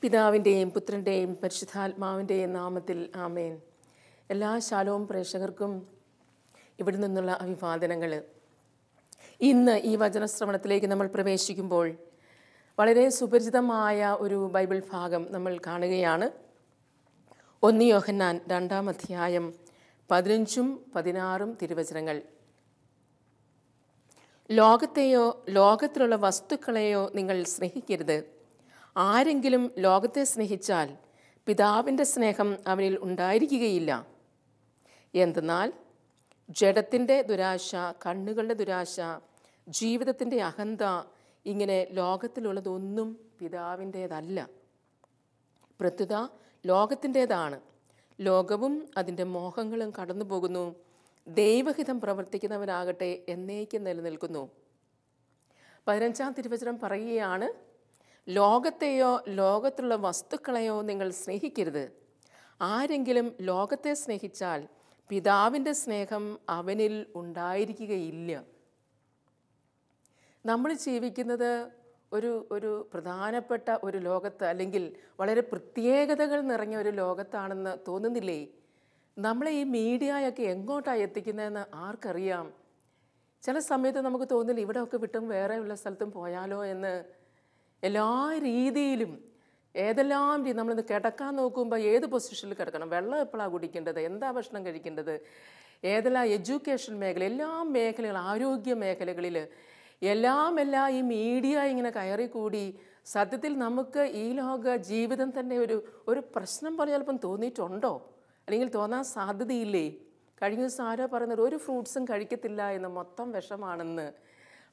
പിതാവിൻ്റെയും പുത്രൻ്റെയും പരിശുദ്ധാത്മാവിൻ്റെയും നാമത്തിൽ ആമേൻ. എല്ലാ ശാലോം പ്രേക്ഷകർക്കും ഇവിടെ നിന്നുള്ള അഭിവാദനങ്ങൾ. ഇന്ന് ഈ വചനശ്രവണത്തിലേക്ക് നമ്മൾ പ്രവേശിക്കുമ്പോൾ വളരെ സുപരിചിതമായ ഒരു ബൈബിൾ ഭാഗം നമ്മൾ കാണുകയാണ്. 1 യോഹന്നാൻ 2-ാം അധ്യായം 15-16 തിരുവചനങ്ങൾ. ലോകത്തെയോ ലോകത്തിലുള്ള വസ്തുക്കളെയോ നിങ്ങൾ സ്നേഹിക്കരുത്. ആരെങ്കിലും ലോകത്തെ സ്നേഹിച്ചാൽ പിതാവിൻ്റെ സ്നേഹം അവനിൽ ഉണ്ടായിരിക്കുകയില്ല. എന്തെന്നാൽ ജഡത്തിൻ്റെ ദുരാശ, കണ്ണുകളുടെ ദുരാശ, ജീവിതത്തിൻ്റെ അഹന്ത, ഇങ്ങനെ ലോകത്തിലുള്ളതൊന്നും പിതാവിൻ്റേതല്ല. പ്രത്യുത ലോകത്തിൻ്റേതാണ്. ലോകവും അതിൻ്റെ മോഹങ്ങളും കടന്നു പോകുന്നു. ദൈവഹിതം പ്രവർത്തിക്കുന്നവനാകട്ടെ എന്നേക്കും നിലനിൽക്കുന്നു. 15-ാം തിരുവചനം പറയുകയാണ്, ലോകത്തെയോ ലോകത്തിലുള്ള വസ്തുക്കളെയോ നിങ്ങൾ സ്നേഹിക്കരുത്. ആരെങ്കിലും ലോകത്തെ സ്നേഹിച്ചാൽ പിതാവിൻ്റെ സ്നേഹം അവനിൽ ഉണ്ടായിരിക്കുകയില്ല. നമ്മൾ ജീവിക്കുന്നത് ഒരു പ്രധാനപ്പെട്ട ഒരു ലോകത്ത്, അല്ലെങ്കിൽ വളരെ പ്രത്യേകതകൾ നിറഞ്ഞ ഒരു ലോകത്താണെന്ന് തോന്നുന്നില്ലേ? നമ്മളെ ഈ മീഡിയയൊക്കെ എങ്ങോട്ടാണ് എത്തിക്കുന്നതെന്ന് ആർക്കറിയാം? ചില സമയത്ത് നമുക്ക് തോന്നില്ല ഇവിടെയൊക്കെ വിട്ടും വേറെ ഉള്ള സ്ഥലത്തും പോയാലോ എന്ന്. എല്ലാ രീതിയിലും ഏതെല്ലാം നമ്മളിന്ന് കിടക്കാൻ നോക്കുമ്പോൾ ഏത് പൊസിഷനിൽ കിടക്കണം, വെള്ളം എപ്പോഴാണ് കുടിക്കേണ്ടത്, എന്താ ഭക്ഷണം കഴിക്കേണ്ടത്, ഏതെല്ലാം എഡ്യൂക്കേഷൻ മേഖല, എല്ലാ മേഖലകൾ, ആരോഗ്യ മേഖലകളിൽ എല്ലാം ഈ മീഡിയ ഇങ്ങനെ കയറിക്കൂടി സത്യത്തിൽ നമുക്ക് ഈ ലോക ജീവിതം തന്നെ ഒരു പ്രശ്നം പറഞ്ഞാൽ ചിലപ്പം തോന്നിയിട്ടുണ്ടോ? അല്ലെങ്കിൽ തോന്നാൻ സാധ്യതയില്ലേ? കഴിഞ്ഞ ദിവസം ആരോ പറയുന്നത് ഒരു ഫ്രൂട്ട്സും കഴിക്കത്തില്ല എന്ന്, മൊത്തം വിഷമാണെന്ന്.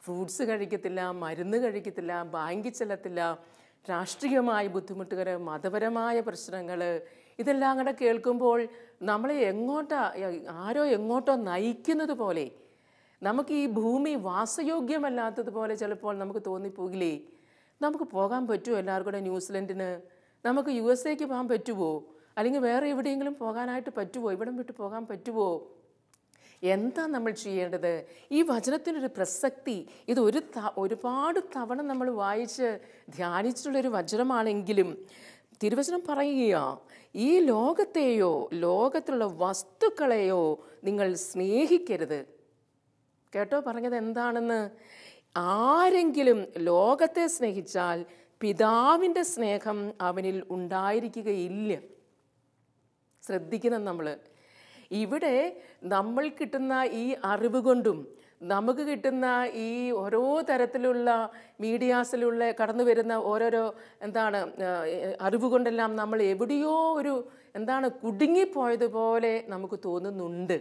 ഫ്രൂട്ട്സ് കഴിക്കത്തില്ല, മരുന്ന് കഴിക്കത്തില്ല, ബാങ്കിൽ ചെല്ലത്തില്ല, രാഷ്ട്രീയമായ ബുദ്ധിമുട്ടുകൾ, മതപരമായ പ്രശ്നങ്ങൾ, ഇതെല്ലാം കൂടെ കേൾക്കുമ്പോൾ നമ്മളെ ആരോ എങ്ങോട്ടോ നയിക്കുന്നത് പോലെ, നമുക്ക് ഈ ഭൂമി വാസയോഗ്യമല്ലാത്തതുപോലെ ചിലപ്പോൾ നമുക്ക് തോന്നിപ്പോകില്ലേ? നമുക്ക് പോകാൻ പറ്റുമോ എല്ലാവർക്കും കൂടെ ന്യൂസിലൻഡിന്? നമുക്ക് USA പോകാൻ പറ്റുമോ? അല്ലെങ്കിൽ വേറെ എവിടെയെങ്കിലും പോകാനായിട്ട് പറ്റുമോ? ഇവിടം വിട്ട് പോകാൻ പറ്റുമോ? എന്താ നമ്മൾ ചെയ്യേണ്ടത്? ഈ വചനത്തിനൊരു പ്രസക്തി, ഇത് ഒരുപാട് തവണ നമ്മൾ വായിച്ച് ധ്യാനിച്ചിട്ടുള്ളൊരു വചനമാണെങ്കിലും തിരുവചനം പറയുക, ഈ ലോകത്തെയോ ലോകത്തിലുള്ള വസ്തുക്കളെയോ നിങ്ങൾ സ്നേഹിക്കരുത്. കേട്ടോ പറഞ്ഞത് എന്താണെന്ന്? ആരെങ്കിലും ലോകത്തെ സ്നേഹിച്ചാൽ പിതാവിൻ്റെ സ്നേഹം അവനിൽ ഉണ്ടായിരിക്കുകയില്ല. ശ്രദ്ധിക്കണം നമ്മൾ. ഇവിടെ നമ്മൾ കിട്ടുന്ന ഈ അറിവ് കൊണ്ടും നമുക്ക് കിട്ടുന്ന ഈ ഓരോ തരത്തിലുള്ള മീഡിയാസിലുള്ള കടന്നു വരുന്ന ഓരോരോ അറിവ് കൊണ്ടെല്ലാം നമ്മൾ എവിടെയോ കുടുങ്ങിപ്പോയതുപോലെ നമുക്ക് തോന്നുന്നുണ്ട്.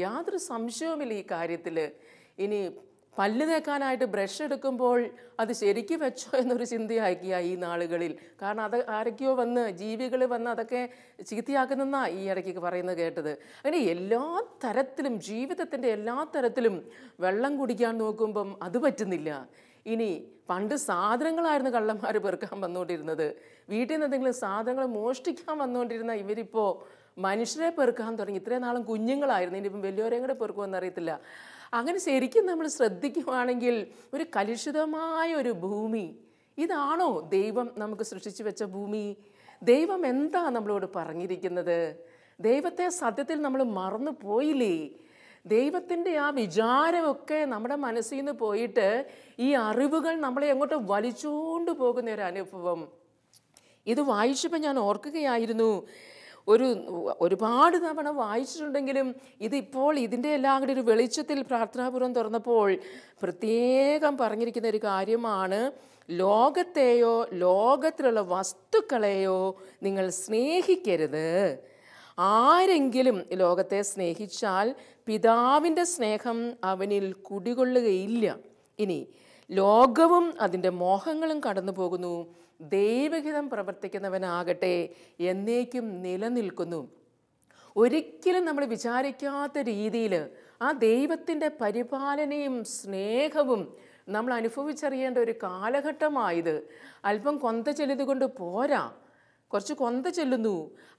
യാതൊരു സംശയവുമില്ല ഈ കാര്യത്തിൽ. ഇനി പല്ല് തേക്കാനായിട്ട് ബ്രഷ് എടുക്കുമ്പോൾ അത് ശരിക്കും വെച്ചോ എന്നൊരു ചിന്തയാക്കിയ ഈ നാളുകളിൽ. കാരണം അത് ആരൊക്കെയോ ജീവികൾ വന്ന് അതൊക്കെ ചീത്തയാക്കുന്നെന്നാണ് ഈ ഇടയ്ക്ക് പറയുന്നത് കേട്ടത്. അങ്ങനെ എല്ലാ തരത്തിലും, ജീവിതത്തിൻ്റെ എല്ലാ തരത്തിലും വെള്ളം കുടിക്കാൻ നോക്കുമ്പം അത് പറ്റുന്നില്ല. ഇനി പണ്ട് സാധനങ്ങളായിരുന്നു കള്ളന്മാർ പെറുക്കാൻ വന്നുകൊണ്ടിരുന്നത്. വീട്ടിൽ നിന്ന് എന്തെങ്കിലും സാധനങ്ങൾ മോഷ്ടിക്കാൻ വന്നുകൊണ്ടിരുന്ന ഇവരിപ്പോൾ മനുഷ്യരെ പെറുക്കാൻ തുടങ്ങി. ഇത്രയും നാളും കുഞ്ഞുങ്ങളായിരുന്നു, ഇനിയിപ്പം വലിയവരെയും കൂടെ പെറുക്കുമെന്ന് അറിയത്തില്ല. അങ്ങനെ ശരിക്കും നമ്മൾ ശ്രദ്ധിക്കുകയാണെങ്കിൽ ഒരു കലുഷിതമായ ഒരു ഭൂമി, ഇതാണോ ദൈവം നമുക്ക് സൃഷ്ടിച്ചു വെച്ച ഭൂമി? ദൈവം എന്താ നമ്മളോട് പറഞ്ഞിരിക്കുന്നത്? ദൈവത്തെ സത്യത്തിൽ നമ്മൾ മറന്നു പോയില്ലേ? ദൈവത്തിൻ്റെ ആ വിചാരമൊക്കെ നമ്മുടെ മനസ്സിൽ നിന്ന് പോയിട്ട് ഈ അറിവുകൾ നമ്മളെ എങ്ങോട്ട് വലിച്ചുകൊണ്ട് പോകുന്ന ഒരു അനുഭവം. ഇത് വായിച്ചപ്പോൾ ഞാൻ ഓർക്കുകയായിരുന്നു, ഒരുപാട് തവണ വായിച്ചിട്ടുണ്ടെങ്കിലും ഇതിപ്പോൾ ഇതിൻ്റെ എല്ലാം കൂടി ഒരു വെളിച്ചത്തിൽ പ്രാർത്ഥനാപൂർവ്വം തുറന്നപ്പോൾ പ്രത്യേകം പറഞ്ഞിരിക്കുന്ന ഒരു കാര്യമാണ്, ലോകത്തെയോ ലോകത്തിലുള്ള വസ്തുക്കളെയോ നിങ്ങൾ സ്നേഹിക്കരുത്. ആരെങ്കിലും ലോകത്തെ സ്നേഹിച്ചാൽ പിതാവിൻ്റെ സ്നേഹം അവനിൽ കുടികൊള്ളുകയില്ല. ഇനി ലോകവും അതിൻ്റെ മോഹങ്ങളും കടന്നു പോകുന്നു, ദൈവഹിതം പ്രവർത്തിക്കുന്നവനാകട്ടെ എന്നേക്കും നിലനിൽക്കുന്നു. ഒരിക്കലും നമ്മൾ വിചാരിക്കാത്ത രീതിയിൽ ആ ദൈവത്തിൻ്റെ പരിപാലനയും സ്നേഹവും നമ്മൾ അനുഭവിച്ചറിയേണ്ട ഒരു കാലഘട്ടമായത്. അല്പം കൊന്ത ചെല്ലുന്നത് കൊണ്ട് പോരാ, കുറച്ച് കൊന്ത ചെല്ലുന്നു,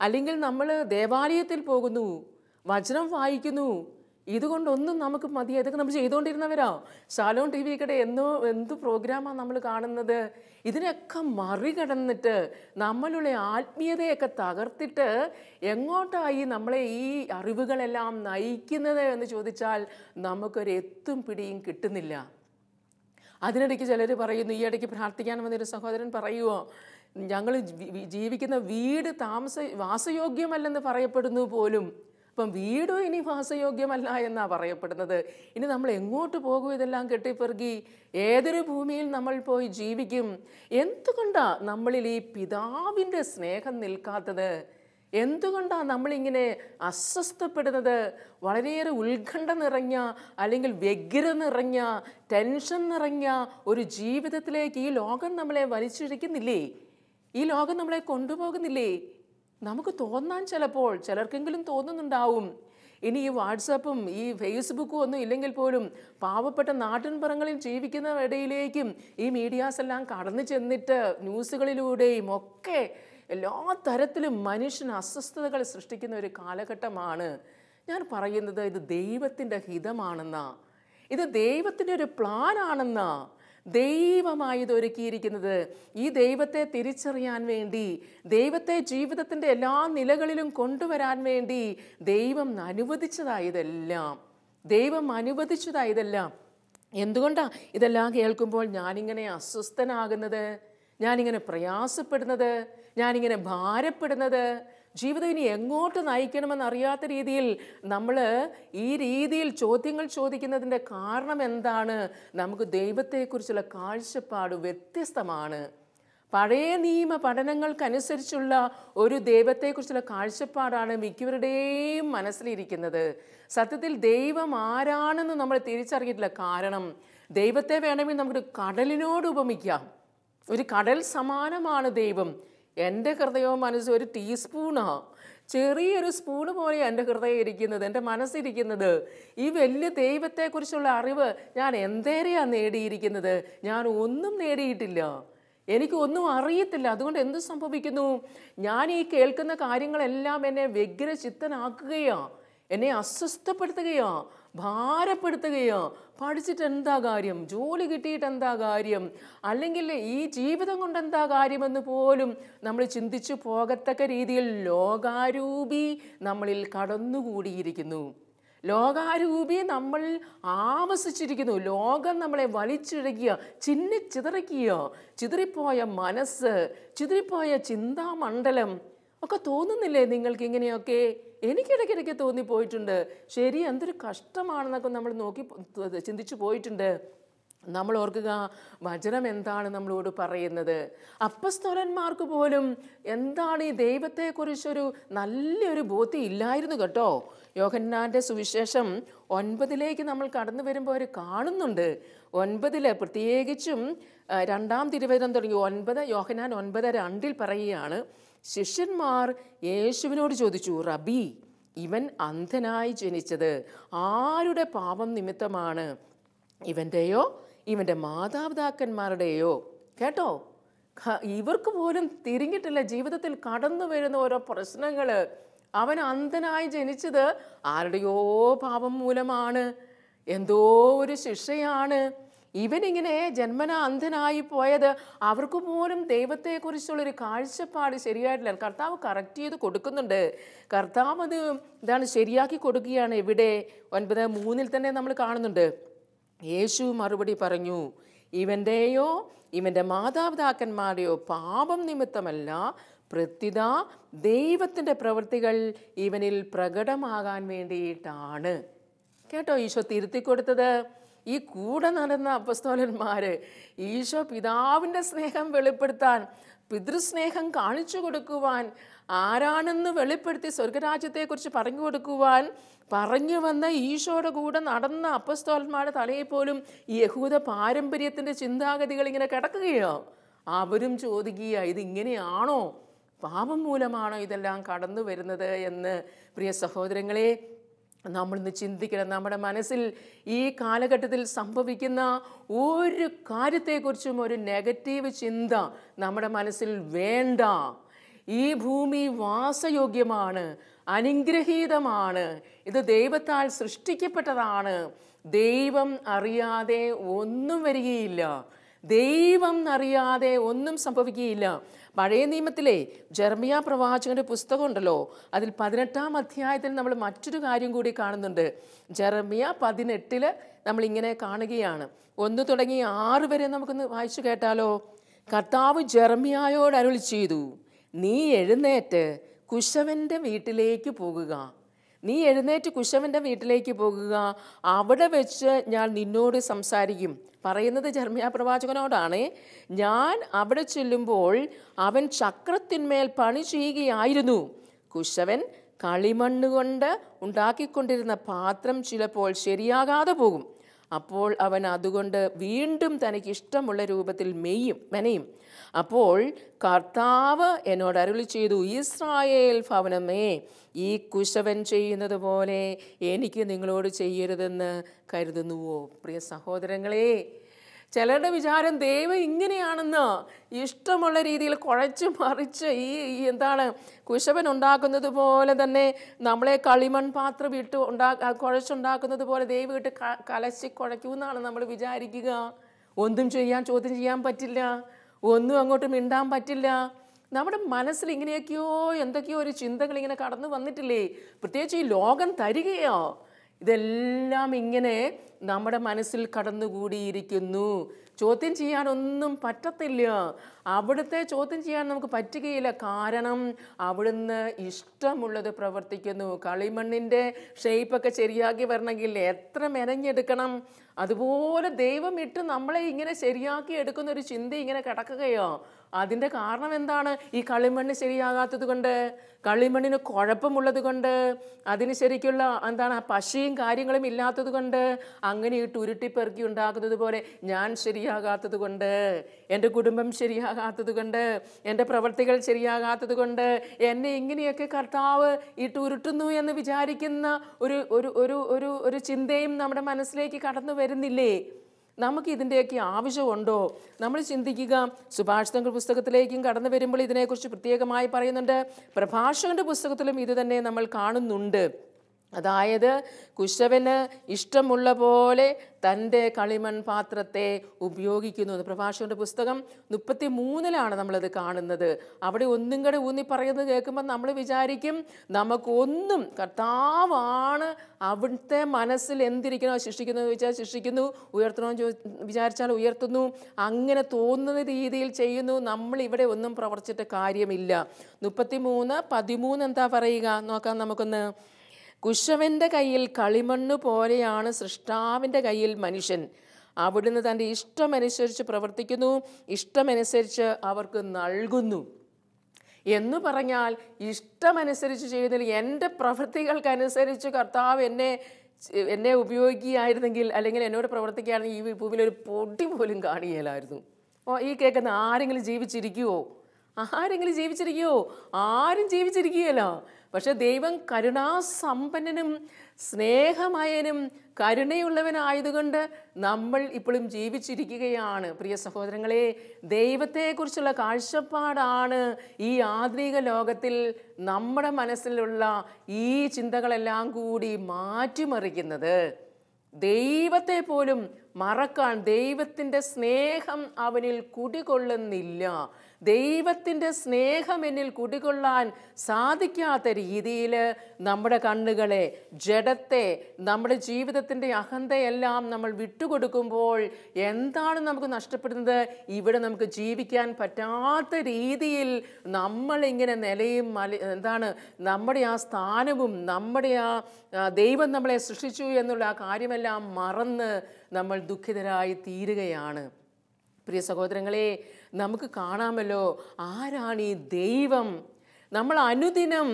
അല്ലെങ്കിൽ നമ്മൾ ദേവാലയത്തിൽ പോകുന്നു, വചനം വായിക്കുന്നു, ഇതുകൊണ്ടൊന്നും നമുക്ക് മതിയാ. ഇതൊക്കെ നമ്മൾ ചെയ്തുകൊണ്ടിരുന്നവരാ. ശാലോം ടി വിക്കടെ എന്ത് പ്രോഗ്രാമാണ് നമ്മൾ കാണുന്നത്. ഇതിനൊക്കെ മറികടന്നിട്ട് നമ്മളുടെ ആത്മീയതയൊക്കെ തകർത്തിട്ട് എങ്ങോട്ടായി നമ്മളെ ഈ അറിവുകളെല്ലാം നയിക്കുന്നത് എന്ന് ചോദിച്ചാൽ നമുക്കൊരു എത്തും പിടിയും കിട്ടുന്നില്ല. അതിനിടയ്ക്ക് ചിലർ പറയുന്നു, ഈ ഇടയ്ക്ക് പ്രാർത്ഥിക്കാൻ വന്നൊരു സഹോദരൻ പറയുമോ, ഞങ്ങൾ ജീവിക്കുന്ന വീട് വാസയോഗ്യമല്ലെന്ന് പറയപ്പെടുന്നു പോലും. അപ്പം വീടും ഇനി വാസയോഗ്യമല്ല എന്നാണ് പറയപ്പെടുന്നത്. ഇനി നമ്മൾ എങ്ങോട്ട് പോകും? ഇതെല്ലാം കെട്ടിപ്പെറുകി ഏതൊരു ഭൂമിയിൽ നമ്മൾ പോയി ജീവിക്കും? എന്തുകൊണ്ടാണ് നമ്മളിൽ ഈ പിതാവിൻ്റെ സ്നേഹം നിൽക്കാത്തത്? എന്തുകൊണ്ടാണ് നമ്മളിങ്ങനെ അസ്വസ്ഥപ്പെടുന്നത്? വളരെയേറെ ഉത്കണ്ഠ നിറഞ്ഞ, അല്ലെങ്കിൽ വ്യഗ്രത നിറഞ്ഞ, ടെൻഷൻ നിറഞ്ഞ ഒരു ജീവിതത്തിലേക്ക് ഈ ലോകം നമ്മളെ വലിച്ചിഴക്കുന്നില്ലേ? ഈ ലോകം നമ്മളെ കൊണ്ടുപോകുന്നില്ലേ? നമുക്ക് തോന്നാൻ ചിലപ്പോൾ ചിലർക്കെങ്കിലും തോന്നുന്നുണ്ടാവും. ഇനി ഈ വാട്സാപ്പും ഈ ഫേസ്ബുക്കും ഒന്നും ഇല്ലെങ്കിൽ പോലും പാവപ്പെട്ട നാട്ടിൻപുറങ്ങളിൽ ജീവിക്കുന്ന ഇടയിലേക്കും ഈ മീഡിയാസ് എല്ലാം കടന്നു ചെന്നിട്ട് ന്യൂസുകളിലൂടെയും ഒക്കെ എല്ലാ തരത്തിലും മനുഷ്യന് അസ്വസ്ഥതകൾ സൃഷ്ടിക്കുന്ന ഒരു കാലഘട്ടമാണ്. ഞാൻ പറയുന്നത് ഇത് ദൈവത്തിൻ്റെ ഹിതമാണെന്നാ, ഇത് ദൈവത്തിൻ്റെ ഒരു പ്ലാനാണെന്നാ. ദൈവമായി ഇത് ഒരുക്കിയിരിക്കുന്നത്. ഈ ദൈവത്തെ തിരിച്ചറിയാൻ വേണ്ടി, ദൈവത്തെ ജീവിതത്തിൻ്റെ എല്ലാ നിലകളിലും കൊണ്ടുവരാൻ വേണ്ടി ദൈവം അനുവദിച്ചതായതെല്ലാം. എന്തുകൊണ്ടാണ് ഇതെല്ലാം കേൾക്കുമ്പോൾ ഞാനിങ്ങനെ അസ്വസ്ഥനാകുന്നത്, ഞാനിങ്ങനെ പ്രയാസപ്പെടുന്നത്, ഞാനിങ്ങനെ ഭാരപ്പെടുന്നത്? ജീവിതം ഇനി എങ്ങോട്ട് നയിക്കണമെന്നറിയാത്ത രീതിയിൽ നമ്മൾ ഈ രീതിയിൽ ചോദ്യങ്ങൾ ചോദിക്കുന്നതിൻ്റെ കാരണം എന്താണ്? നമുക്ക് ദൈവത്തെക്കുറിച്ചുള്ള കാഴ്ചപ്പാട് വ്യത്യസ്തമാണ്. പഴയ നിയമ പഠനങ്ങൾക്കനുസരിച്ചുള്ള ഒരു ദൈവത്തെക്കുറിച്ചുള്ള കാഴ്ചപ്പാടാണ് മിക്കവരുടെയും മനസ്സിലിരിക്കുന്നത്. സത്യത്തിൽ ദൈവം ആരാണെന്ന് നമ്മൾ തിരിച്ചറിയിട്ടില്ല. കാരണം ദൈവത്തെ വേണമെങ്കിൽ നമുക്കൊരു കടലിനോട് ഉപമിക്കാം. ഒരു കടൽ സമാനമാണ് ദൈവം. എൻ്റെ ഹൃദയവും മനസ്സും ഒരു ടീസ്പൂണാ, ചെറിയൊരു സ്പൂണ് പോലെ എൻ്റെ ഹൃദയം ഇരിക്കുന്നത്, എൻ്റെ മനസ്സിരിക്കുന്നത്. ഈ വലിയ ദൈവത്തെക്കുറിച്ചുള്ള അറിവ് ഞാൻ എന്തേരെയാണ് നേടിയിരിക്കുന്നത്? ഞാൻ ഒന്നും നേടിയിട്ടില്ല, എനിക്കൊന്നും അറിയത്തില്ല. അതുകൊണ്ട് എന്ത് സംഭവിക്കുന്നു? ഞാൻ ഈ കേൾക്കുന്ന കാര്യങ്ങളെല്ലാം എന്നെ വ്യഗ്രചിത്തനാക്കുകയോ, എന്നെ അസ്വസ്ഥപ്പെടുത്തുകയോ, ഭാരപ്പെടുത്തുകയോ. പഠിച്ചിട്ട് എന്താ കാര്യം? ജോലി കിട്ടിയിട്ട് എന്താ കാര്യം? അല്ലെങ്കിൽ ഈ ജീവിതം കൊണ്ട് എന്താ കാര്യമെന്ന് പോലും നമ്മൾ ചിന്തിച്ചു പോകത്തക്ക രീതിയിൽ ലോകാരൂപി നമ്മളിൽ കടന്നുകൂടിയിരിക്കുന്നു. ലോകാരൂപി നമ്മൾ ആവസിച്ചിരിക്കുന്നു. ലോകം നമ്മളെ വലിച്ചിഴക്കുക, ചിന്നിച്ചിതറിക്കുക. ചിതറിപ്പോയ മനസ്സ്, ചിതറിപ്പോയ ചിന്താമണ്ഡലം ഒക്കെ തോന്നുന്നില്ലേ നിങ്ങൾക്ക് ഇങ്ങനെയൊക്കെ? എനിക്കിടയ്ക്കിടയ്ക്ക് തോന്നിപ്പോയിട്ടുണ്ട്. ശരി, എന്തൊരു കഷ്ടമാണെന്നൊക്കെ നമ്മൾ ചിന്തിച്ചു പോയിട്ടുണ്ട്. നമ്മൾ ഓർക്കുക, വചനം എന്താണ് നമ്മളോട് പറയുന്നത്? അപ്പസ്തോലന്മാർക്ക് പോലും എന്താണ് ഈ ദൈവത്തെക്കുറിച്ചൊരു നല്ലൊരു ബോധ്യം ഇല്ലായിരുന്നു കേട്ടോ. യോഹന്നാൻ്റെ സുവിശേഷം 9 നമ്മൾ കടന്നു വരുമ്പോൾ അവർ കാണുന്നുണ്ട്. 9 പ്രത്യേകിച്ചും 2-ാം തിരുവചനം തുടങ്ങി 9, യോഹന്നാൻ 9:2 പറയുകയാണ്, ശിഷ്യന്മാർ യേശുവിനോട് ചോദിച്ചു, റബി, ഇവൻ അന്ധനായി ജനിച്ചത് ആരുടെ പാപം നിമിത്തമാണ്? ഇവൻ്റെയോ ഇവൻ്റെ മാതാപിതാക്കന്മാരുടെയോ? കേട്ടോ, ഇവർക്ക് പോലും തിരിഞ്ഞിട്ടില്ല ജീവിതത്തിൽ കടന്നു വരുന്ന ഓരോ പ്രശ്നങ്ങൾ. അവൻ അന്ധനായി ജനിച്ചത് ആരുടെയോ പാപം മൂലമാണ്, എന്തോ ഒരു ശിക്ഷയാണ്. ഇവനിങ്ങനെ ജന്മനാ അന്ധനായി പോയത് അവർക്ക് പോലും ദൈവത്തെക്കുറിച്ചുള്ളൊരു കാഴ്ചപ്പാട് ശരിയായിട്ടില്ല. കർത്താവ് കറക്റ്റ് ചെയ്ത് കൊടുക്കുന്നുണ്ട്. കർത്താവ് അത് ഇതാണ് ശരിയാക്കി കൊടുക്കുകയാണ്. ഇവിടെ 9:3 തന്നെ നമ്മൾ കാണുന്നുണ്ട്. യേശു മറുപടി പറഞ്ഞു, ഇവൻ്റെയോ ഇവൻ്റെ മാതാപിതാക്കന്മാരുടെയോ പാപം നിമിത്തമല്ല, പ്രത്യുത ദൈവത്തിൻ്റെ പ്രവൃത്തികൾ ഇവനിൽ പ്രകടമാകാൻ വേണ്ടിയിട്ടാണ്. കേട്ടോ, ഈശോ തിരുത്തി കൊടുത്തത്. ഈ കൂടെ നടന്ന അപ്പസ്തോലന്മാർ ഈശോ പിതാവിൻ്റെ സ്നേഹം വെളിപ്പെടുത്താൻ, പിതൃസ്നേഹം കാണിച്ചു കൊടുക്കുവാൻ, ആരാണെന്ന് വെളിപ്പെടുത്തി സ്വർഗരാജ്യത്തെക്കുറിച്ച് പറഞ്ഞു കൊടുക്കുവാൻ പറഞ്ഞു വന്ന ഈശോയുടെ കൂടെ നടന്ന അപ്പസ്തോലന്മാരുടെ തലയിൽ പോലും ഈ യഹൂദ പാരമ്പര്യത്തിൻ്റെ ചിന്താഗതികൾ ഇങ്ങനെ കിടക്കുകയോ. അവരും ചോദിക്കുക, ഇതിങ്ങനെയാണോ? പാപം മൂലമാണോ ഇതെല്ലാം കടന്നു വരുന്നത് എന്ന്? പ്രിയ സഹോദരങ്ങളെ, നമ്മളിന്ന് ചിന്തിക്കണം. നമ്മുടെ മനസ്സിൽ ഈ കാലഘട്ടത്തിൽ സംഭവിക്കുന്ന ഒരു കാര്യത്തെക്കുറിച്ചും ഒരു നെഗറ്റീവ് ചിന്ത നമ്മുടെ മനസ്സിൽ വേണ്ട. ഈ ഭൂമി വാസയോഗ്യമാണ്, അനുഗ്രഹീതമാണ്, ഇത് ദൈവത്താൽ സൃഷ്ടിക്കപ്പെട്ടതാണ്. ദൈവം അറിയാതെ ഒന്നും വരികയില്ല, ദൈവം അറിയാതെ ഒന്നും സംഭവിക്കുകയില്ല. പഴയ നിയമത്തിലെ ജെറമ്യാ പ്രവാചകന്റെ പുസ്തകം ഉണ്ടല്ലോ, അതിൽ 18-ാം അധ്യായത്തിൽ നമ്മൾ മറ്റൊരു കാര്യം കൂടി കാണുന്നുണ്ട്. ജെറമ്യാ 18 നമ്മളിങ്ങനെ കാണുകയാണ്. 1 തുടങ്ങി 6 വരെ നമുക്കൊന്ന് വായിച്ചു കേട്ടാലോ. കർത്താവ് ജെറമ്യായോട് അരുളി ചെയ്തു, നീ എഴുന്നേറ്റ് കുശവന്റെ വീട്ടിലേക്ക് പോകുക. നീ എഴുന്നേറ്റ് കുശവന്റെ വീട്ടിലേക്ക് പോകുക, അവിടെ വെച്ച് ഞാൻ നിന്നോട് സംസാരിക്കും. പറയുന്നത് ജെറമ്യാ പ്രവാചകനോടാണ്. ഞാൻ അവിടെ ചെല്ലുമ്പോൾ അവൻ ചക്രത്തിന്മേൽ പണി ചെയ്യുകയായിരുന്നു. കുശവൻ കളിമണ്ണ് കൊണ്ട് ഉണ്ടാക്കിക്കൊണ്ടിരുന്ന പാത്രം ചിലപ്പോൾ ശരിയാകാതെ പോകും. അപ്പോൾ അവൻ അതുകൊണ്ട് വീണ്ടും തനിക്ക് ഇഷ്ടമുള്ള രൂപത്തിൽ മെനയും. അപ്പോൾ കർത്താവ് എന്നോട് അരുളി ചെയ്തു, ഇസ്രായേൽ ഭവനമേ, ഈ കുശവൻ ചെയ്യുന്നത് പോലെ എനിക്ക് നിങ്ങളോട് ചെയ്യരുതെന്ന് കരുതുന്നുവോ? പ്രിയ സഹോദരങ്ങളെ, ചിലരുടെ വിചാരം ദൈവം ഇങ്ങനെയാണെന്ന്. ഇഷ്ടമുള്ള രീതിയിൽ കുഴച്ച് മറിച്ച് എന്താണ് കുശവൻ ഉണ്ടാക്കുന്നത് പോലെ തന്നെ നമ്മളെ കളിമൺ പാത്രം ഇട്ട് കുഴച്ചുണ്ടാക്കുന്നത് പോലെ ദൈവം ഇട്ട് കലശി കുഴയ്ക്കുമെന്നാണ് നമ്മൾ വിചാരിക്കുക. ഒന്നും ചോദ്യം ചെയ്യാൻ പറ്റില്ല, ഒന്നും അങ്ങോട്ട് മിണ്ടാൻ പറ്റില്ല. നമ്മുടെ മനസ്സിൽ എന്തൊക്കെയോ ഒരു ചിന്തകൾ ഇങ്ങനെ കടന്നു വന്നിട്ടില്ലേ? പ്രത്യേകിച്ച് ഈ ലോകം തരികയോ, ഇതെല്ലാം ഇങ്ങനെ നമ്മുടെ മനസ്സിൽ കടന്നുകൂടിയിരിക്കുന്നു. ചോദ്യം ചെയ്യാനൊന്നും പറ്റത്തില്ല. അവിടുത്തെ ചോദ്യം ചെയ്യാൻ നമുക്ക് പറ്റുകയില്ല. കാരണം അവിടുന്ന് ഇഷ്ടമുള്ളത് പ്രവർത്തിക്കുന്നു. കളിമണ്ണിൻ്റെ ഷേപ്പൊക്കെ ശരിയാക്കി വരണമെങ്കിൽ എത്ര മെനഞ്ഞെടുക്കണം. അതുപോലെ ദൈവം ഇട്ട് നമ്മളെ ഇങ്ങനെ ശരിയാക്കി എടുക്കുന്ന ഒരു ചിന്ത ഇങ്ങനെ കിടക്കുകയോ. അതിൻ്റെ കാരണം എന്താണ്? ഈ കളിമണ്ണ് ശരിയാകാത്തത് കൊണ്ട്, കളിമണ്ണിന് കുഴപ്പമുള്ളത് കൊണ്ട്, അതിന് ശരിക്കുള്ള പശയും കാര്യങ്ങളും ഇല്ലാത്തത് കൊണ്ട്, അങ്ങനെ ഇട്ട് ഉരുട്ടിപ്പെറുക്കി ഉണ്ടാക്കുന്നത് പോലെ ഞാൻ ശരിയാകാത്തത് കൊണ്ട്, എൻ്റെ കുടുംബം ശരിയാകാത്തത് കൊണ്ട്, എൻ്റെ പ്രവർത്തികൾ ശരിയാകാത്തത് കൊണ്ട് എന്നെ ഇങ്ങനെയൊക്കെ കർത്താവ് ഇട്ട് ഉരുട്ടുന്നു എന്ന് വിചാരിക്കുന്ന ഒരു ചിന്തയും നമ്മുടെ മനസ്സിലേക്ക് കടന്നു വരുന്നില്ലേ? നമുക്ക് ഇതിൻ്റെയൊക്കെ ആവശ്യമുണ്ടോ? നമ്മൾ ചിന്തിക്കുക. സുഭാഷിതങ്ങൾ പുസ്തകത്തിലേക്കും കടന്നു വരുമ്പോൾ ഇതിനെക്കുറിച്ച് പ്രത്യേകമായി പറയുന്നുണ്ട്. പ്രഭാഷകന്റെ പുസ്തകത്തിലും ഇത് തന്നെ നമ്മൾ കാണുന്നുണ്ട്. അതായത് കുശവന് ഇഷ്ടമുള്ള പോലെ തൻ്റെ കളിമൺ പാത്രത്തെ ഉപയോഗിക്കുന്നു. പ്രഭാഷകന്റെ പുസ്തകം 33 നമ്മളത് കാണുന്നത്. അവിടെ ഒന്നും കൂടെ ഊന്നി പറയുന്നത് കേൾക്കുമ്പോൾ നമ്മൾ വിചാരിക്കും നമുക്കൊന്നും കർത്താവാണ് അവിടുത്തെ മനസ്സിൽ എന്തിരിക്കണോ, ശിക്ഷിക്കുന്നു ചോദിച്ചാൽ ശിക്ഷിക്കുന്നു, ഉയർത്തണമെന്ന് വിചാരിച്ചാൽ ഉയർത്തുന്നു, അങ്ങനെ തോന്നുന്ന രീതിയിൽ ചെയ്യുന്നു. നമ്മൾ ഇവിടെ ഒന്നും പ്രവർത്തിച്ചിട്ട് കാര്യമില്ല. 33:13 എന്താ പറയുക നോക്കാം നമുക്കൊന്ന്. കുശവന്റെ കയ്യിൽ കളിമണ്ണ് പോലെയാണ് സൃഷ്ടാവിൻ്റെ കയ്യിൽ മനുഷ്യൻ. അവിടുന്ന് തൻ്റെ ഇഷ്ടമനുസരിച്ച് പ്രവർത്തിക്കുന്നു, ഇഷ്ടമനുസരിച്ച് അവർക്ക് നൽകുന്നു. എന്ന് പറഞ്ഞാൽ ഇഷ്ടമനുസരിച്ച് ചെയ്യുന്നതിൽ എൻ്റെ പ്രവൃത്തികൾക്കനുസരിച്ച് കർത്താവ് എന്നെ ഉപയോഗിക്കുകയായിരുന്നെങ്കിൽ, അല്ലെങ്കിൽ എന്നോട് പ്രവർത്തിക്കുകയാണെങ്കിൽ ഈ ഭൂമിയിൽ ഒരു പൊടി പോലും കാണുകയില്ലായിരുന്നു. ഈ കേൾക്കുന്ന ആരെങ്കിലും ജീവിച്ചിരിക്കുമോ? ആരും ജീവിച്ചിരിക്കുകയല്ല. പക്ഷെ ദൈവം കരുണാസമ്പന്നനും സ്നേഹമയനും കരുണയുള്ളവനായതുകൊണ്ട് നമ്മൾ ഇപ്പോഴും ജീവിച്ചിരിക്കുകയാണ്. പ്രിയ സഹോദരങ്ങളെ, ദൈവത്തെക്കുറിച്ചുള്ള കാഴ്ചപ്പാടാണ് ഈ ആധുനിക ലോകത്തിൽ നമ്മുടെ മനസ്സിലുള്ള ഈ ചിന്തകളെല്ലാം കൂടി മാറ്റിമറിക്കുന്നത്. ദൈവത്തെ പോലും മറക്കാൻ, ദൈവത്തിൻ്റെ സ്നേഹം അവനിൽ കുടികൊള്ളുന്നില്ല. ദൈവത്തിൻ്റെ സ്നേഹം എന്നിൽ കുടികൊള്ളാൻ സാധിക്കാത്ത രീതിയിൽ നമ്മുടെ കണ്ണുകളെ, ജഡത്തെ, നമ്മുടെ ജീവിതത്തിൻ്റെ അഹന്തയെല്ലാം നമ്മൾ വിട്ടുകൊടുക്കുമ്പോൾ എന്താണ് നമുക്ക് നഷ്ടപ്പെടുന്നത്? ഇവിടെ നമുക്ക് ജീവിക്കാൻ പറ്റാത്ത രീതിയിൽ നമ്മളിങ്ങനെ നിലയും നമ്മുടെ ആ സ്ഥാനവും നമ്മുടെ ആ ദൈവം നമ്മളെ സൃഷ്ടിച്ചു എന്നുള്ള ആ കാര്യമെല്ലാം മറന്ന് നമ്മൾ ദുഃഖിതരായി തീരുകയാണ്. പ്രിയ സഹോദരങ്ങളെ, നമുക്ക് കാണാമല്ലോ ആരാണ് ഈ ദൈവം. നമ്മൾ അനുദിനം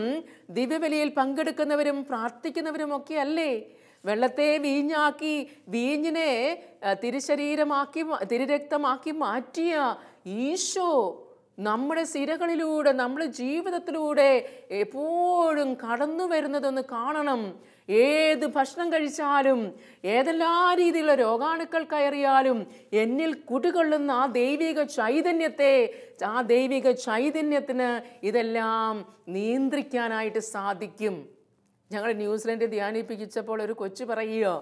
ദിവ്യബലിയിൽ പങ്കെടുക്കുന്നവരും പ്രാർത്ഥിക്കുന്നവരും ഒക്കെ അല്ലേ? വെള്ളത്തെ വീഞ്ഞാക്കി, വീഞ്ഞിനെ തിരുരക്തമാക്കി മാറ്റിയ ഈശോ നമ്മുടെ സിരകളിലൂടെ, നമ്മുടെ ജീവിതത്തിലൂടെ എപ്പോഴും കടന്നു വരുന്നതൊന്ന് കാണണം. ഏത് ഭക്ഷണം കഴിച്ചാലും ഏതെല്ലാ രീതിയിലുള്ള രോഗാണുക്കൾ കയറിയാലും എന്നിൽ കുടികൊള്ളുന്ന ആ ദൈവിക ചൈതന്യത്തിന് ഇതെല്ലാം നിയന്ത്രിക്കാനായിട്ട് സാധിക്കും. ഞങ്ങൾ ന്യൂസിലൻഡ് ധ്യാനിപ്പിച്ചപ്പോൾ ഒരു കൊച്ചു പറയുക,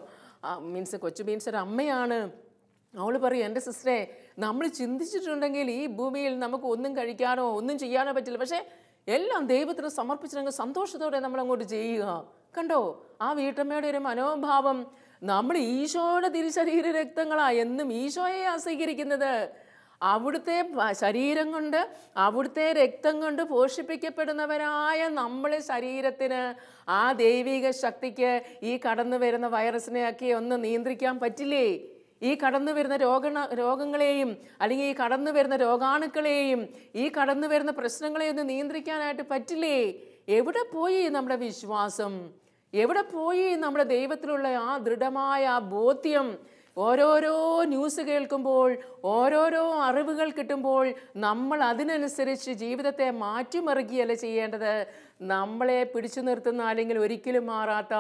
കൊച്ചു മീൻസ് ഒരു അമ്മയാണ്. അവൾ പറയും, എൻ്റെ സിസ്റ്ററെ, നമ്മൾ ചിന്തിച്ചിട്ടുണ്ടെങ്കിൽ ഈ ഭൂമിയിൽ നമുക്ക് ഒന്നും കഴിക്കാനോ ഒന്നും ചെയ്യാനോ പറ്റില്ല, പക്ഷേ എല്ലാം ദൈവത്തിന് സമർപ്പിച്ചിട്ടുണ്ടെങ്കിൽ സന്തോഷത്തോടെ നമ്മൾ അങ്ങോട്ട് ചെയ്യുക. കണ്ടോ ആ വീട്ടമ്മയുടെ ഒരു മനോഭാവം. നമ്മൾ ഈശോയുടെ തിരുശരീര രക്തങ്ങളാണ്, എന്നും ഈശോയെ സ്വീകരിക്കുന്നത്. അവിടുത്തെ ശരീരം കൊണ്ട് അവിടുത്തെ രക്തം കൊണ്ട് പോഷിപ്പിക്കപ്പെടുന്നവരായ നമ്മളെ ശരീരത്തിന് ആ ദൈവിക ശക്തിക്ക് ഈ കടന്നു വരുന്ന വൈറസിനെയൊക്കെ ഒന്ന് നിയന്ത്രിക്കാൻ പറ്റില്ലേ? ഈ കടന്നു വരുന്ന രോഗങ്ങളെയും അല്ലെങ്കിൽ ഈ കടന്നു വരുന്ന രോഗാണുക്കളെയും ഈ കടന്നു വരുന്ന പ്രശ്നങ്ങളെയും ഒന്ന് നിയന്ത്രിക്കാനായിട്ട് പറ്റില്ലേ? എവിടെ പോയി നമ്മുടെ വിശ്വാസം? എവിടെ പോയി നമ്മുടെ ദൈവത്തിലുള്ള ആ ദൃഢമായ ആ ബോധ്യം? ഓരോരോ ന്യൂസ് കേൾക്കുമ്പോൾ, ഓരോരോ അറിവുകൾ കിട്ടുമ്പോൾ നമ്മൾ അതിനനുസരിച്ച് ജീവിതത്തെ മാറ്റിമറിക്കുകയല്ല ചെയ്യേണ്ടത്. നമ്മളെ പിടിച്ചു നിർത്തുന്ന അല്ലെങ്കിൽ ഒരിക്കലും മാറാത്ത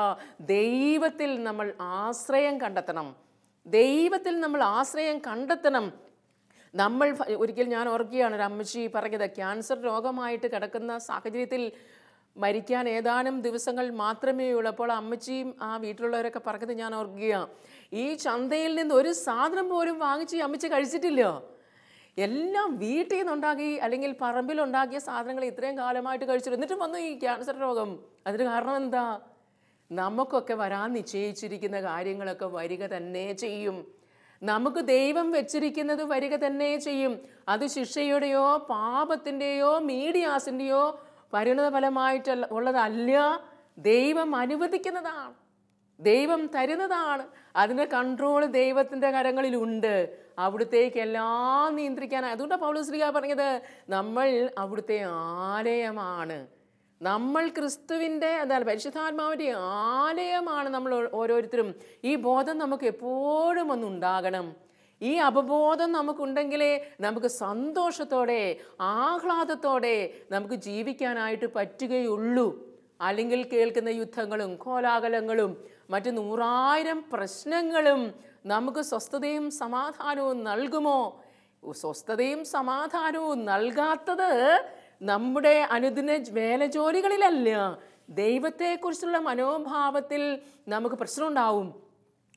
ദൈവത്തിൽ നമ്മൾ ആശ്രയം കണ്ടെത്തണം. ദൈവത്തിൽ നമ്മൾ ആശ്രയം കണ്ടെത്തണം. നമ്മൾ ഒരിക്കൽ ഞാൻ ഓർക്കുകയാണ്, ഒരു അമ്മച്ചി പറഞ്ഞത്, ക്യാൻസർ രോഗമായിട്ട് കിടക്കുന്ന സാഹചര്യത്തിൽ മരിക്കാൻ ഏതാനും ദിവസങ്ങൾ മാത്രമേ ഉള്ളൂ. അപ്പോൾ അമ്മച്ചിയും ആ വീട്ടിലുള്ളവരൊക്കെ പറഞ്ഞത് ഞാൻ ഓർക്കുകയാണ്, ഈ ചന്തയിൽ നിന്ന് ഒരു സാധനം പോലും വാങ്ങിച്ച് ഈ അമ്മച്ചി കഴിച്ചിട്ടില്ല. എല്ലാം വീട്ടിൽ നിന്നുണ്ടാക്കി അല്ലെങ്കിൽ പറമ്പിലുണ്ടാക്കിയ സാധനങ്ങൾ ഇത്രയും കാലമായിട്ട് കഴിച്ചിട്ട് എന്നിട്ടും വന്നു ഈ ക്യാൻസർ രോഗം. അതിന് കാരണം എന്താ? നമുക്കൊക്കെ വരാൻ നിശ്ചയിച്ചിരിക്കുന്ന കാര്യങ്ങളൊക്കെ വരിക തന്നെ ചെയ്യും. നമുക്ക് ദൈവം വെച്ചിരിക്കുന്നത് വരിക തന്നെ ചെയ്യും. അത് ശിക്ഷയുടെയോ പാപത്തിൻ്റെയോ മീഡിയാസിൻ്റെയോ പരിണത ഫലമായിട്ട് ഉള്ളതല്ല. ദൈവം അനുവദിക്കുന്നതാണ്, ദൈവം തരുന്നതാണ്. അതിൻ്റെ കൺട്രോൾ ദൈവത്തിൻ്റെ കരങ്ങളിലുണ്ട്. അവിടുത്തേക്ക് എല്ലാം നിയന്ത്രിക്കാൻ. അതുകൊണ്ടാണ് പൗലോസ് പറഞ്ഞത്, നമ്മൾ അവിടുത്തെ ആലയമാണ്. നമ്മൾ ക്രിസ്തുവിൻ്റെ പരിശുദ്ധാത്മാവിൻ്റെ ആലയമാണ് നമ്മൾ ഓരോരുത്തരും. ഈ ബോധം നമുക്ക് എപ്പോഴും ഒന്നുണ്ടാകണം. ഈ അവബോധം നമുക്കുണ്ടെങ്കിലേ നമുക്ക് സന്തോഷത്തോടെ ആഹ്ലാദത്തോടെ നമുക്ക് ജീവിക്കാനായിട്ട് പറ്റുകയുള്ളൂ. അല്ലെങ്കിൽ കേൾക്കുന്ന യുദ്ധങ്ങളും കോലാഹലങ്ങളും മറ്റ് 100,000 പ്രശ്നങ്ങളും നമുക്ക് സ്വസ്ഥതയും സമാധാനവും നൽകുമോ? സ്വസ്ഥതയും സമാധാനവും നൽകാത്തത് നമ്മുടെ അനുദിന വേലജോലികളിലല്ല, ദൈവത്തെക്കുറിച്ചുള്ള മനോഭാവത്തിൽ നമുക്ക് പ്രശ്നമുണ്ടാവും.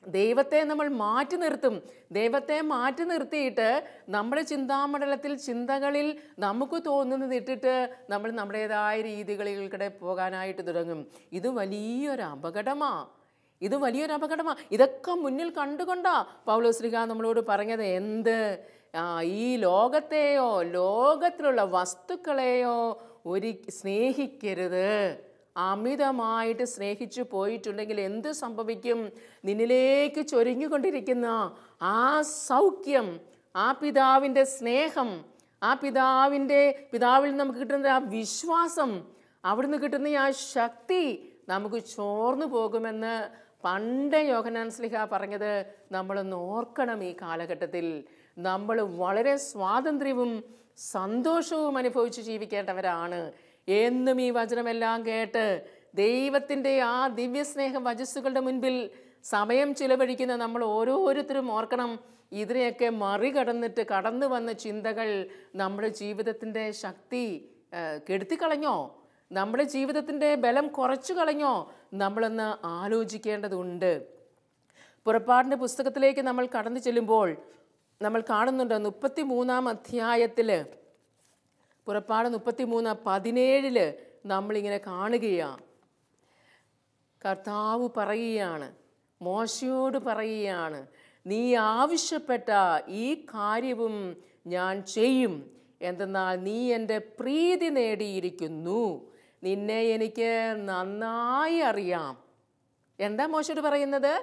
ദൈവത്തെ നമ്മൾ മാറ്റി നിർത്തും. ദൈവത്തെ മാറ്റി നിർത്തിയിട്ട് നമ്മുടെ ചിന്താമണ്ഡലത്തിൽ ചിന്തകളിൽ നമുക്ക് തോന്നുന്നത് ഇട്ടിട്ട് നമ്മൾ നമ്മുടേതായ രീതികളിൽക്കൂടെ പോകാനായിട്ട് തുടങ്ങും. ഇത് വലിയൊരു അപകടമാണ്. ഇതൊക്കെ മുന്നിൽ കണ്ടുകൊണ്ടാ പൗലോസ് നമ്മളോട് പറഞ്ഞത്, എന്ത് ഈ ലോകത്തെയോ ലോകത്തിലുള്ള വസ്തുക്കളെയോ സ്നേഹിക്കരുത്. അമിതമായിട്ട് സ്നേഹിച്ചു പോയിട്ടുണ്ടെങ്കിൽ എന്ത് സംഭവിക്കും? നിന്നിലേക്ക് ചൊരിഞ്ഞുകൊണ്ടിരിക്കുന്ന ആ സൗഖ്യം, ആ പിതാവിൻ്റെ സ്നേഹം, ആ പിതാവിൽ നമുക്ക് കിട്ടുന്ന ആ വിശ്വാസം, അവിടുന്ന് കിട്ടുന്ന ആ ശക്തി നമുക്ക് ചോർന്നു പോകുമെന്ന് പണ്ട് യോഹന്നാൻ ശ്ലീഹാ പറഞ്ഞത് നമ്മളൊന്ന് ഓർക്കണം. ഈ കാലഘട്ടത്തിൽ നമ്മൾ വളരെ സ്വാതന്ത്ര്യവും സന്തോഷവും അനുഭവിച്ച് ജീവിക്കേണ്ടവരാണ്. എന്നും ഈ വചനമെല്ലാം കേട്ട് ദൈവത്തിൻ്റെ ആ ദിവ്യസ്നേഹ വചസ്സുകളുടെ മുൻപിൽ സമയം ചിലവഴിക്കുന്ന നമ്മൾ ഓരോരുത്തരും ഓർക്കണം, ഇതിനെയൊക്കെ മറികടന്നിട്ട് കടന്നു വന്ന ചിന്തകൾ നമ്മുടെ ജീവിതത്തിൻ്റെ ശക്തി കെടുത്തിക്കളഞ്ഞോ? നമ്മുടെ ജീവിതത്തിൻ്റെ ബലം കുറച്ചു കളഞ്ഞോ? നമ്മളൊന്ന് ആലോചിക്കേണ്ടതുണ്ട്. പുറപ്പാടിൻ്റെ പുസ്തകത്തിലേക്ക് നമ്മൾ കടന്നു ചെല്ലുമ്പോൾ നമ്മൾ കാണുന്നുണ്ട് 33-ാം അധ്യായത്തിൽ, പുറപ്പാട് 33:17 നമ്മളിങ്ങനെ കാണുകയാണ്. കർത്താവ് പറയുകയാണ്, മോശയോട് പറയുകയാണ്, നീ ആവശ്യപ്പെട്ട ഈ കാര്യവും ഞാൻ ചെയ്യും. എന്തെന്നാൽ നീ എൻ്റെ പ്രീതി നേടിയിരിക്കുന്നു, നിന്നെ എനിക്ക് നന്നായി അറിയാം. എന്താ മോശയോട് പറയുന്നത്?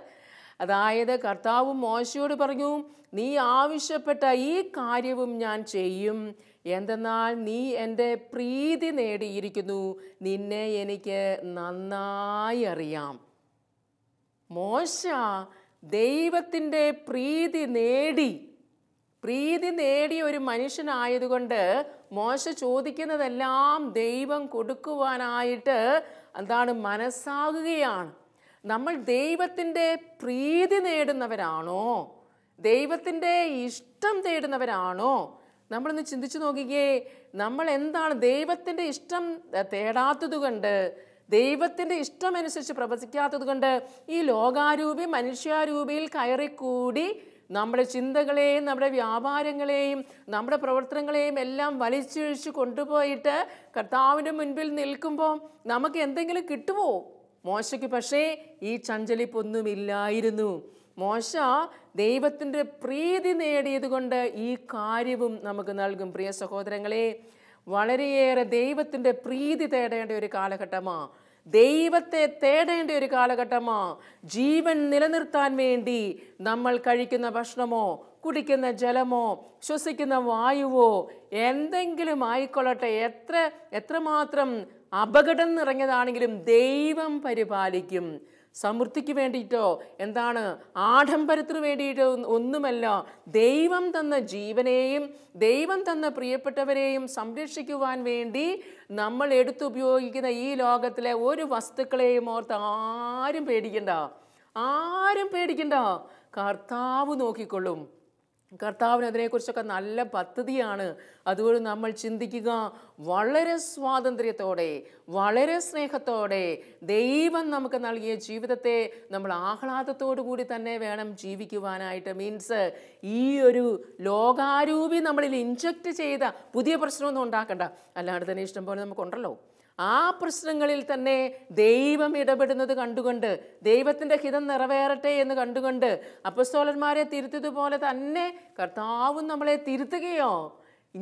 അതായത് കർത്താവ് മോശയോട് പറഞ്ഞു, നീ ആവശ്യപ്പെട്ട ഈ കാര്യവും ഞാൻ ചെയ്യും. എന്തെന്നാൽ നീ എൻ്റെ പ്രീതി നേടിയിരിക്കുന്നു, നിന്നെ എനിക്ക് നന്നായി അറിയാം. മോശ ദൈവത്തിൻ്റെ പ്രീതി നേടിയ ഒരു മനുഷ്യനായതുകൊണ്ട് മോശ ചോദിക്കുന്നതെല്ലാം ദൈവം കൊടുക്കുവാനായിട്ട് മനസ്സാകുകയാണ്. നമ്മൾ ദൈവത്തിൻ്റെ പ്രീതി നേടുന്നവരാണോ, ദൈവത്തിൻ്റെ ഇഷ്ടം തേടുന്നവരാണോ? നമ്മളൊന്ന് ചിന്തിച്ചു നോക്കിക്കേ. നമ്മൾ എന്താണ് ദൈവത്തിൻ്റെ ഇഷ്ടം തേടാത്തത് കൊണ്ട്, ദൈവത്തിൻ്റെ ഇഷ്ടമനുസരിച്ച് പ്രവർത്തിക്കാത്തത് കൊണ്ട് ഈ ലോകാരൂപി മനുഷ്യാരൂപിയിൽ കയറിക്കൂടി നമ്മുടെ ചിന്തകളെയും നമ്മുടെ വ്യാപാരങ്ങളെയും നമ്മുടെ പ്രവർത്തനങ്ങളെയും എല്ലാം വലിച്ചിഴിച്ച് കൊണ്ടുപോയിട്ട് കർത്താവിൻ്റെ മുൻപിൽ നിൽക്കുമ്പോൾ നമുക്ക് എന്തെങ്കിലും കിട്ടുമോ? മോശയ്ക്ക് പക്ഷേ ഈ ചഞ്ചലിപ്പൊന്നുമില്ലായിരുന്നു. മോശ ദൈവത്തിൻ്റെ പ്രീതി നേടിയത് കൊണ്ട് ഈ കാര്യവും നമുക്ക് നൽകും. പ്രിയ സഹോദരങ്ങളെ, വളരെയേറെ ദൈവത്തിൻ്റെ പ്രീതി തേടേണ്ട ഒരു കാലഘട്ടമാണ്, ദൈവത്തെ തേടേണ്ട ഒരു കാലഘട്ടമാണ്. ജീവൻ നിലനിർത്താൻ വേണ്ടി നമ്മൾ കഴിക്കുന്ന ഭക്ഷണമോ കുടിക്കുന്ന ജലമോ ശ്വസിക്കുന്ന വായുവോ എന്തെങ്കിലും ആയിക്കൊള്ളട്ടെ, എത്രമാത്രം അപകടം നിറഞ്ഞതാണെങ്കിലും ദൈവം പരിപാലിക്കും. സമൃദ്ധിക്ക് വേണ്ടിയിട്ടോ എന്താണ് ആഡംബരത്തിന് വേണ്ടിയിട്ടോ ഒന്നുമല്ല. ദൈവം തന്ന ജീവനെയും ദൈവം തന്ന പ്രിയപ്പെട്ടവരെയും സംരക്ഷിക്കുവാൻ വേണ്ടി നമ്മൾ എടുത്തുപയോഗിക്കുന്ന ഈ ലോകത്തിലെ ഒരു വസ്തുക്കളെയും ഓർത്ത് ആരും പേടിക്കണ്ട. കർത്താവ് നോക്കിക്കൊള്ളും. കർത്താവിന് അതിനെക്കുറിച്ചൊക്കെ നല്ല പദ്ധതിയാണ്. അതുകൊണ്ട് നമ്മൾ ചിന്തിക്കുക, വളരെ സ്വാതന്ത്ര്യത്തോടെ വളരെ സ്നേഹത്തോടെ ദൈവം നമുക്ക് നൽകിയ ജീവിതത്തെ നമ്മൾ ആഹ്ലാദത്തോടു കൂടി തന്നെ വേണം ജീവിക്കുവാനായിട്ട്. മീൻസ് ഈ ഒരു ലോകാരൂപി നമ്മളിൽ ഇൻജക്റ്റ് ചെയ്ത പുതിയ പ്രശ്നമൊന്നും ഉണ്ടാക്കണ്ട. അല്ലാണ്ട് തന്നെ ഇഷ്ടം പോലെ നമുക്കുണ്ടല്ലോ. ആ പ്രശ്നങ്ങളിൽ തന്നെ ദൈവം ഇടപെടുന്നത് കണ്ടുകൊണ്ട്, ദൈവത്തിൻ്റെ ഹിതം നിറവേറട്ടെ എന്ന് കണ്ടുകൊണ്ട് അപ്പസ്തോലന്മാരെ തിരുത്തിയതുപോലെ തന്നെ കർത്താവും നമ്മളെ തിരുത്തുകയോ.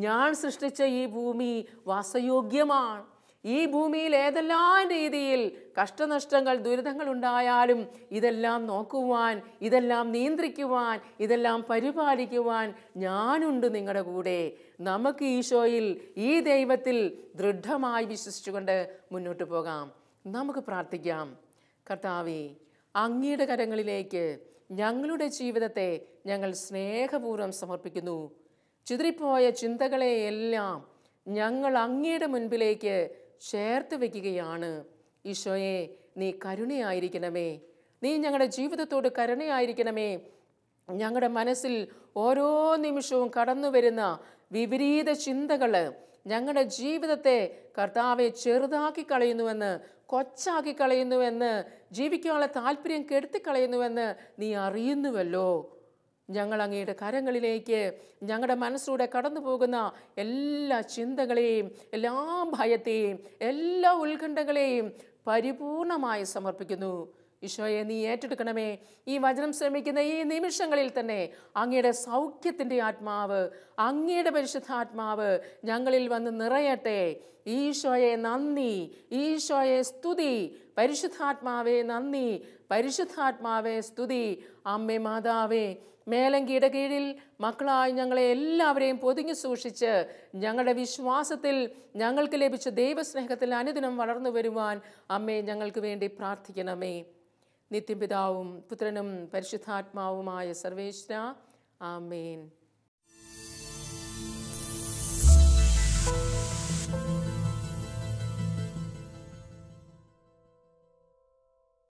ഞാൻ സൃഷ്ടിച്ച ഈ ഭൂമി വാസയോഗ്യമാണ്. ഈ ഭൂമിയിൽ ഏതെല്ലാം രീതിയിൽ കഷ്ടനഷ്ടങ്ങൾ ദുരിതങ്ങൾ ഉണ്ടായാലും ഇതെല്ലാം നോക്കുവാൻ, ഇതെല്ലാം നിയന്ത്രിക്കുവാൻ, ഇതെല്ലാം പരിപാലിക്കുവാൻ ഞാനുണ്ട് നിങ്ങളുടെ കൂടെ. നമുക്ക് ഈശോയിൽ, ഈ ദൈവത്തിൽ ദൃഢമായി വിശ്വസിച്ചുകൊണ്ട് മുന്നോട്ട് പോകാം. നമുക്ക് പ്രാർത്ഥിക്കാം. കർത്താവേ, അങ്ങയുടെ കരങ്ങളിലേക്ക് ഞങ്ങളുടെ ജീവിതത്തെ ഞങ്ങൾ സ്നേഹപൂർവ്വം സമർപ്പിക്കുന്നു. ചിതറിപ്പോയ ചിന്തകളെയെല്ലാം ഞങ്ങൾ അങ്ങയുടെ മുൻപിലേക്ക് ചേർത്ത് വയ്ക്കുകയാണ്. ഈശോയെ, നീ കരുണയായിരിക്കണമേ. നീ ഞങ്ങളുടെ ജീവിതത്തോട് കരുണയായിരിക്കണമേ. ഞങ്ങളുടെ മനസ്സിൽ ഓരോ നിമിഷവും കടന്നു വരുന്ന വിപരീത ചിന്തകൾ ഞങ്ങളുടെ ജീവിതത്തെ കർത്താവെ ചെറുതാക്കി കളയുന്നുവെന്ന്, കൊച്ചാക്കി കളയുന്നുവെന്ന്, ജീവിക്കാനുള്ള താല്പര്യം കെടുത്തിക്കളയുന്നുവെന്ന് നീ അറിയുന്നുവല്ലോ. ഞങ്ങൾ അങ്ങയുടെ കരങ്ങളിലേക്ക് ഞങ്ങളുടെ മനസ്സിലൂടെ കടന്നു പോകുന്ന എല്ലാ ചിന്തകളെയും, എല്ലാ ഭയത്തെയും, എല്ലാ ഉത്കണ്ഠകളെയും പരിപൂർണമായി സമർപ്പിക്കുന്നു. ഈശോയെ, നീ ഏറ്റെടുക്കണമേ. ഈ വചനം ശ്രമിക്കുന്ന ഈ നിമിഷങ്ങളിൽ തന്നെ അങ്ങയുടെ സൗഖ്യത്തിൻ്റെ ആത്മാവ്, അങ്ങയുടെ പരിശുദ്ധാത്മാവ് ഞങ്ങളിൽ വന്ന് നിറയട്ടെ. ഈശോയെ നന്ദി, ഈശോയെ സ്തുതി. പരിശുദ്ധാത്മാവേ നന്ദി, പരിശുദ്ധാത്മാവേ സ്തുതി. അമ്മേ മാതാവേ, മേലങ്കിയുടെ കീഴിൽ മക്കളായി ഞങ്ങളെ എല്ലാവരെയും പൊതിഞ്ഞു സൂക്ഷിച്ച് ഞങ്ങളുടെ വിശ്വാസത്തിൽ ഞങ്ങൾക്ക് ലഭിച്ച ദൈവസ്നേഹത്തിൽ അനുദിനം വളർന്നു വരുവാൻ അമ്മേ ഞങ്ങൾക്ക് വേണ്ടി പ്രാർത്ഥിക്കണമേ. നിത്യപിതാവും പുത്രനും പരിശുദ്ധാത്മാവുമായ സർവേശ്വരാ, ആമേൻ.